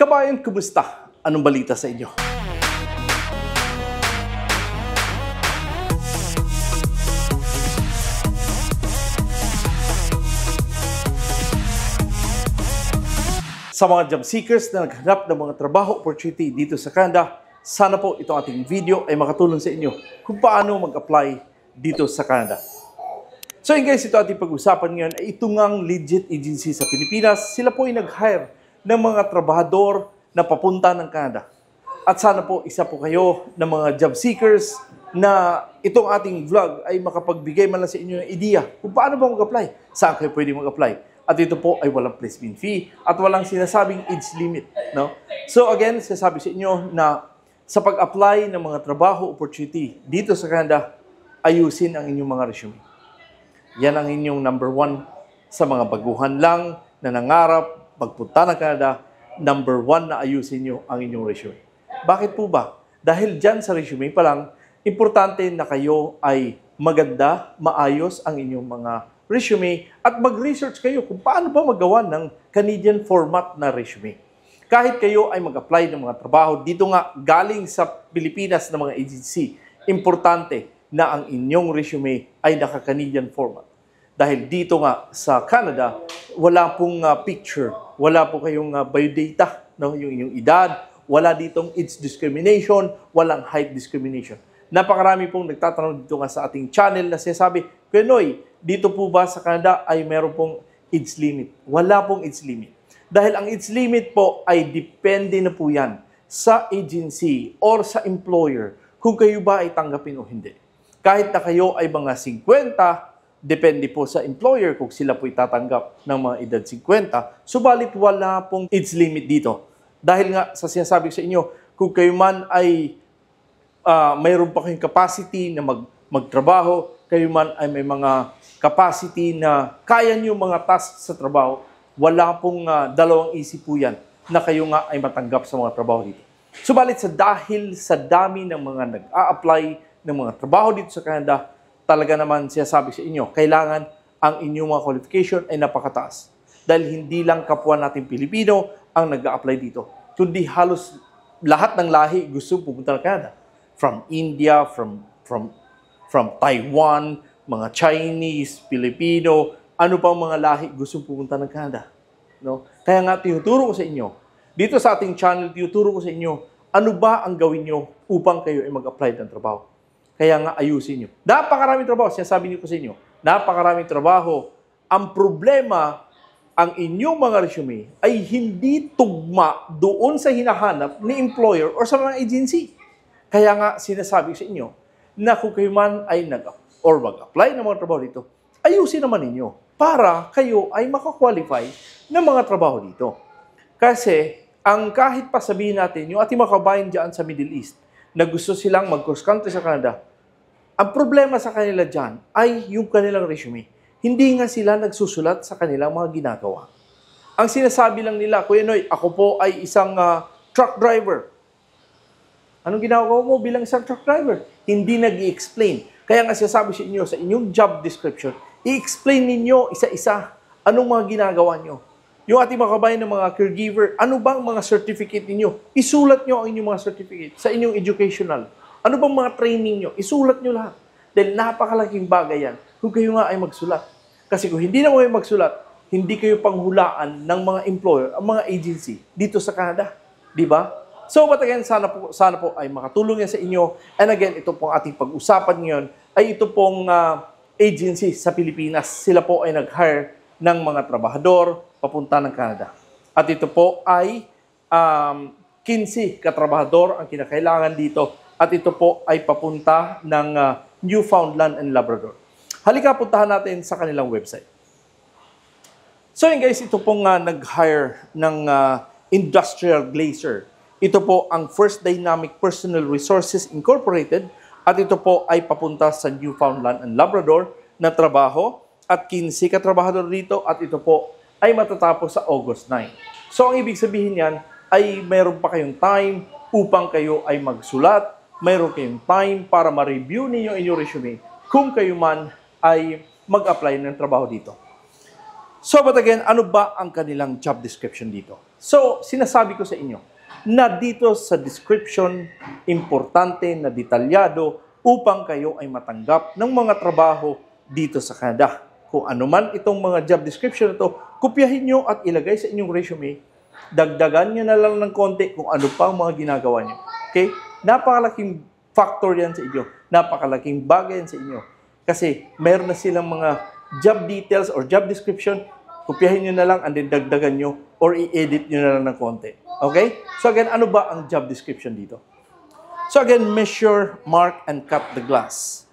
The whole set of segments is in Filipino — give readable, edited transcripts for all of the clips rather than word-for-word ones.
Kabayan, kumusta? Anong balita sa inyo? Sa mga job seekers na naghanap ng mga trabaho opportunity dito sa Canada, sana po itong ating video ay makatulong sa inyo kung paano mag-apply dito sa Canada. So yun guys, ito ating pag-usapan ngayon ay ito ngang legit agency sa Pilipinas. Sila po ay nag-hire ng mga trabahador na papunta ng Canada. At sana po isa po kayo ng mga job seekers na itong ating vlog ay makapagbigay man lang sa inyo ng idea kung paano ba mag-apply, saan kayo pwede mag-apply. At ito po ay walang placement fee at walang sinasabing age limit. No? So again, sinasabi sa inyo na sa pag-apply ng mga trabaho opportunity dito sa Canada, ayusin ang inyong mga resume. Yan ang inyong number one sa mga baguhan lang na nangarap magpunta ng Canada. Number one na ayusin nyo ang inyong resume. Bakit po ba? Dahil dyan sa resume pa lang, importante na kayo ay maganda, maayos ang inyong mga resume at mag-research kayo kung paano ba magawa ng Canadian format na resume. Kahit kayo ay mag-apply ng mga trabaho, dito nga galing sa Pilipinas ng mga agency, importante na ang inyong resume ay naka-Canadian format. Dahil dito nga sa Canada, wala pong picture, wala po kayong biodata, no? Yung inyong edad, wala ditong age discrimination, walang height discrimination. Napakarami pong nagtatanong dito nga sa ating channel na sinasabi, Kuya Noy, dito po ba sa Canada ay meron pong age limit? Wala pong age limit. Dahil ang age limit po ay depende na po yan sa agency or sa employer kung kayo ba ay tanggapin o hindi. Kahit na kayo ay mga 50, depende po sa employer kung sila po itatanggap ng mga edad 50, subalit wala pong age limit dito. Dahil nga sa sinasabi sa inyo, kung kayo man ay mayroon pa kayong capacity na magtrabaho, kayo man ay may mga capacity na kaya nyo mga tasks sa trabaho, wala pong dalawang isip po yan na kayo nga ay matanggap sa mga trabaho dito. Subalit dahil sa dami ng mga nag-a-apply ng mga trabaho dito sa Canada, talaga naman sinasabi sa inyo, kailangan ang inyong mga qualification ay napakataas. Dahil hindi lang kapwa natin Pilipino ang nag-a-apply dito, kundi halos lahat ng lahi gusto pupunta ng Canada. From India, from Taiwan, mga Chinese, Filipino, ano pang mga lahi gusto pupunta ng Canada. No? Kaya nga tinuturo ko sa inyo, dito sa ating channel, tinuturo ko sa inyo, ano ba ang gawin nyo upang kayo ay mag-apply ng trabaho. Kaya nga ayusin nyo. Napakaraming trabaho, sinasabi niyo ko sa inyo, napakaraming trabaho. Ang problema, ang inyong mga resume ay hindi tugma doon sa hinahanap ni employer or sa mga agency. Kaya nga sinasabi sa inyo na kung kayo man ay mag-apply ng mga trabaho dito, ayusin naman ninyo para kayo ay makakwalify ng mga trabaho dito. Kasi ang kahit pa sabihin natin, yung ating mga kabayan dyan sa Middle East na gusto silang mag-cross country sa Canada, ang problema sa kanila dyan ay yung kanilang resume. Hindi nga sila nagsusulat sa kanilang mga ginagawa. Ang sinasabi lang nila, Kuya Noy, ako po ay isang truck driver. Anong ginagawa mo bilang isang truck driver? Hindi nag-i-explain. Kaya nga sinasabi sa inyo, sa inyong job description, i-explain ninyo isa-isa anong mga ginagawa nyo. Yung ating mga kabayan ng mga caregiver, ano bang mga certificate ninyo? Isulat nyo ang inyong mga certificate sa inyong educational. Ano bang mga training nyo? Isulat nyo lahat. Dahil napakalaking bagay yan kung kayo nga ay magsulat. Kasi kung hindi na kayo magsulat, hindi kayo panghulaan ng mga employer, ang mga agency dito sa Canada. Di ba? So, but again, sana po ay makatulong yan sa inyo. And again, ito pong ating pag-usapan ngayon ay ito pong agency sa Pilipinas. Sila po ay nag-hire ng mga trabahador papunta ng Canada. At ito po ay 15 katrabahador ang kinakailangan dito. At ito po ay papunta ng Newfoundland and Labrador. Halika, puntahan natin sa kanilang website. So yun guys, ito pong nag-hire ng industrial glazer. Ito po ang First Dynamic Personal Resources Incorporated at ito po ay papunta sa Newfoundland and Labrador na trabaho at 15 katrabahador dito at ito po ay matatapos sa August 9. So ang ibig sabihin yan ay mayroon pa kayong time upang kayo ay magsulat, mayroon kayong time para ma-review ninyo inyong resume kung kayo man ay mag-apply ng trabaho dito. So but again, ano ba ang kanilang job description dito? So, sinasabi ko sa inyo na dito sa description, importante na detalyado upang kayo ay matanggap ng mga trabaho dito sa Canada. Kung ano man itong mga job description na ito, kopyahin nyo at ilagay sa inyong resume. Dagdagan nyo na lang ng konti kung ano pa ang mga ginagawa nyo. Okay? Napakalaking factor yan sa inyo. Napakalaking bagay yan sa inyo. Kasi meron na silang mga job details or job description, kopyahin nyo na lang and then dagdagan nyo or i-edit nyo na lang ng konti. Okay? So again, ano ba ang job description dito? So again, measure, mark, and cut the glass.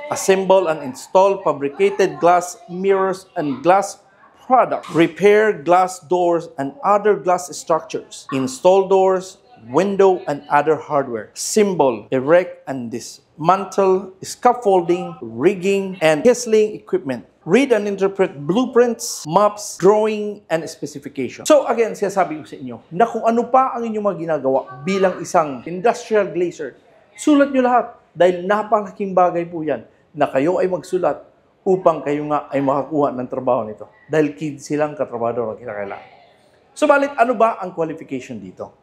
Assemble and install fabricated glass mirrors and glass products. Repair glass doors and other glass structures. Install doors, window, and other hardware. Assemble, erect, and dismantle scaffolding, rigging, and chiseling equipment. Read and interpret blueprints, maps, drawing, and specification. So again, sinasabi ko sa inyo na kung ano pa ang inyong mga ginagawa bilang isang industrial glazer, sulat nyo lahat dahil napakalaking bagay po yan na kayo ay magsulat upang kayo nga ay makakuha ng trabaho nito. Dahil silang katrabador ang kinakailangan. Subalit, ano ba ang qualification dito?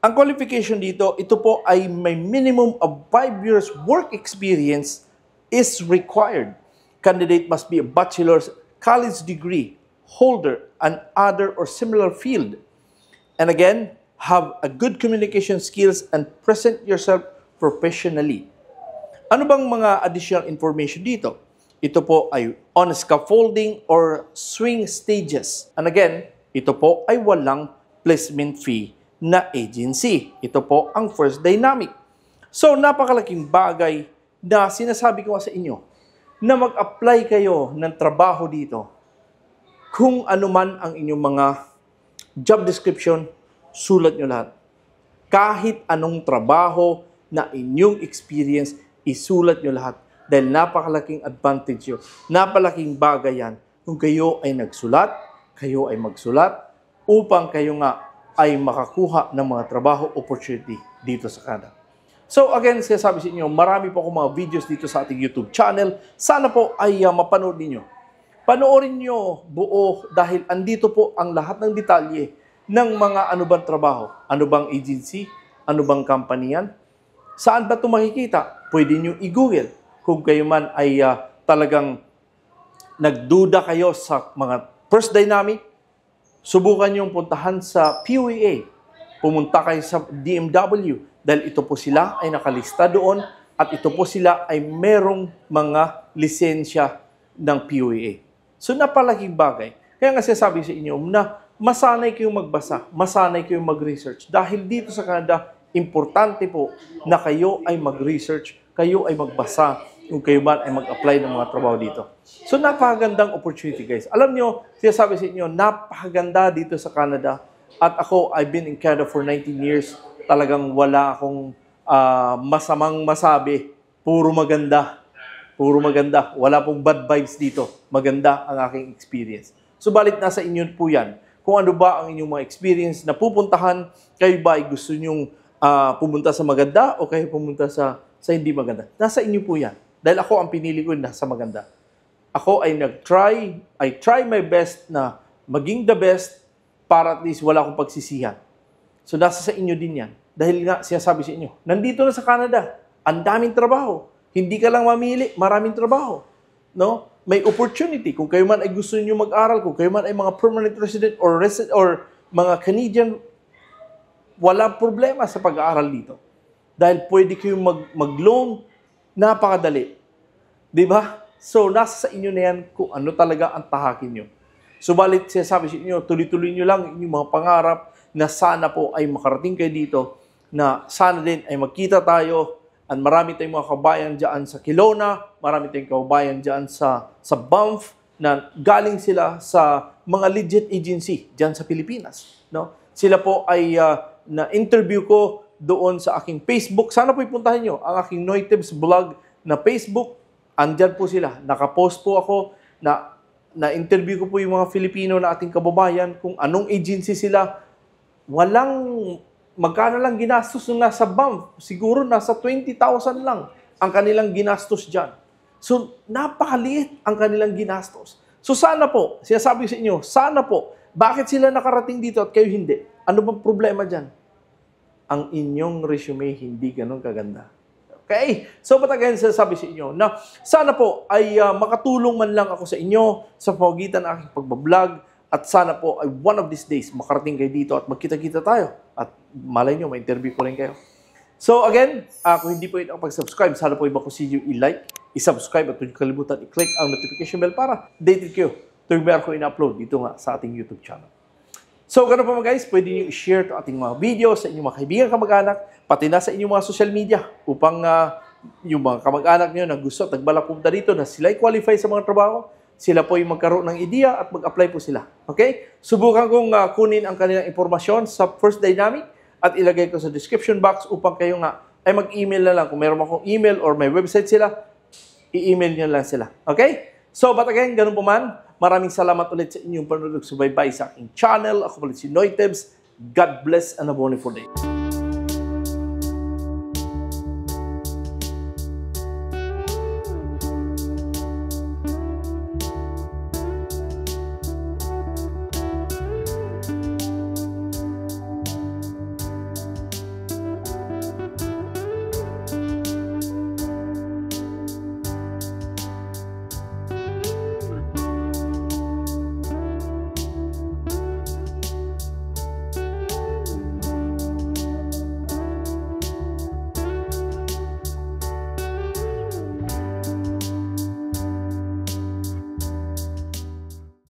Ang qualification dito, ito po ay may minimum of 5 years work experience is required. Candidate must be a bachelor's college degree holder and other or similar field. And again, have a good communication skills and present yourself professionally. Ano bang mga additional information dito? Ito po ay on scaffolding or swing stages. And again, ito po ay walang placement fee na agency. Ito po ang First Dynamic. So, napakalaking bagay na sinasabi ko sa inyo na mag-apply kayo ng trabaho dito. Kung ano man ang inyong mga job description, sulat nyo lahat. Kahit anong trabaho na inyong experience, isulat nyo lahat. Dahil napakalaking advantage yun. Napakalaking bagay yan kung kayo ay nagsulat, kayo ay magsulat, upang kayo nga ay makakuha ng mga trabaho opportunity dito sa Canada. So again, sinasabi sa inyo, marami po akong mga videos dito sa ating YouTube channel. Sana po ay mapanood ninyo. Panoorin nyo buo dahil andito po ang lahat ng detalye ng mga ano bang trabaho, ano bang agency, ano bang company yan. Saan ba ito makikita? Pwede nyo i-google. Kung kayo man ay talagang nagduda kayo sa mga First Dynamic, subukan nyo puntahan sa PUEA. Pumunta kayo sa DMW. Dahil ito po sila ay nakalista doon at ito po sila ay merong mga lisensya ng PUEA. So, napalaking bagay. Kaya nga sinasabi sa inyo na masanay kayong magbasa, masanay kayong mag-research. Dahil dito sa Canada, importante po na kayo ay mag-research, kayo ay magbasa, kung kayo man ay mag-apply ng mga trabaho dito. So, napakagandang opportunity, guys. Alam nyo, sinasabi sa inyo, napakaganda dito sa Canada. At ako, I've been in Canada for 19 years. Talagang wala akong masamang masabi. Puro maganda. Puro maganda. Wala pong bad vibes dito. Maganda ang aking experience. Subalit nasa inyo po yan. Kung ano ba ang inyong mga experience na pupuntahan, kayo ba ay gusto nyong pumunta sa maganda o kayo pumunta sa hindi maganda. Nasa inyo po yan. Dahil ako ang pinili ko na sa maganda. Ako ay I try my best na maging the best para at least wala akong pagsisihan. So, nasa sa inyo din yan. Dahil nga, sinasabi sa inyo, nandito na sa Canada, ang daming trabaho. Hindi ka lang mamili, maraming trabaho. No? May opportunity. Kung kayo man ay gusto niyo mag-aral, kung kayo man ay mga permanent resident or mga Canadian, wala problema sa pag-aaral dito. Dahil pwede kayong mag-loan, napakadali. Diba? So, nasa sa inyo na yan kung ano talaga ang tahakin nyo. Subalit, sinasabi sa inyo, tuloy-tuloy nyo lang inyong mga pangarap na sana po ay makarating kayo dito, na sana din ay magkita tayo, at marami tayong mga kabayan dyan sa Kelowna, marami tayong kabayan dyan sa Banff, na galing sila sa mga legit agency dyan sa Pilipinas. No? Sila po ay na-interview ko doon sa aking Facebook. Sana po ipuntahan nyo ang aking Noitebs vlog na Facebook. Andyan po sila. Nakapost po ako na-interview ko po yung mga Filipino na ating kababayan kung anong agency sila. Magkano lang ginastos nung nasa Banff? Siguro nasa 20,000 lang ang kanilang ginastos dyan. So, napakaliit ang kanilang ginastos. So, sana po, sinasabi sa inyo, sana po Bakit sila nakarating dito at kayo hindi? Ano bang problema dyan? Ang inyong resume hindi ganun kaganda. Okay? So, but again, sasabi sa inyo na sana po ay makatulong man lang ako sa inyo sa pamagitan ng aking pagbablog at sana po ay one of these days makarating kayo dito at magkita-kita tayo. At malay nyo, may interview ko rin kayo. So again, kung hindi po ito pag-subscribe, sana po iba ko i-like, i-subscribe at huwag kalimutan i-click ang notification bell para updated kayo tuwing meron ko in-upload dito nga sa ating YouTube channel. So ganun po mga guys, pwede niyo i-share ito ating mga video sa inyong mga kaibigan, kamag-anak, pati na sa inyong mga social media upang yung mga kamag-anak niyo na gusto at nagbalak pumunta dito na sila ay qualify sa mga trabaho, sila po yung magkaroon ng ideya at mag-apply po sila. Okay? Subukan kong kunin ang kanilang impormasyon sa First Dynamic at ilagay ko sa description box upang kayo nga ay mag-email na lang. Kung meron akong email or may website sila, i-email nyo lang sila. Okay? So, but again, ganun po man, maraming salamat ulit sa inyong panunod subaybay sa aking channel. Ako ulit si Noy Tebs. God bless and a wonderful day.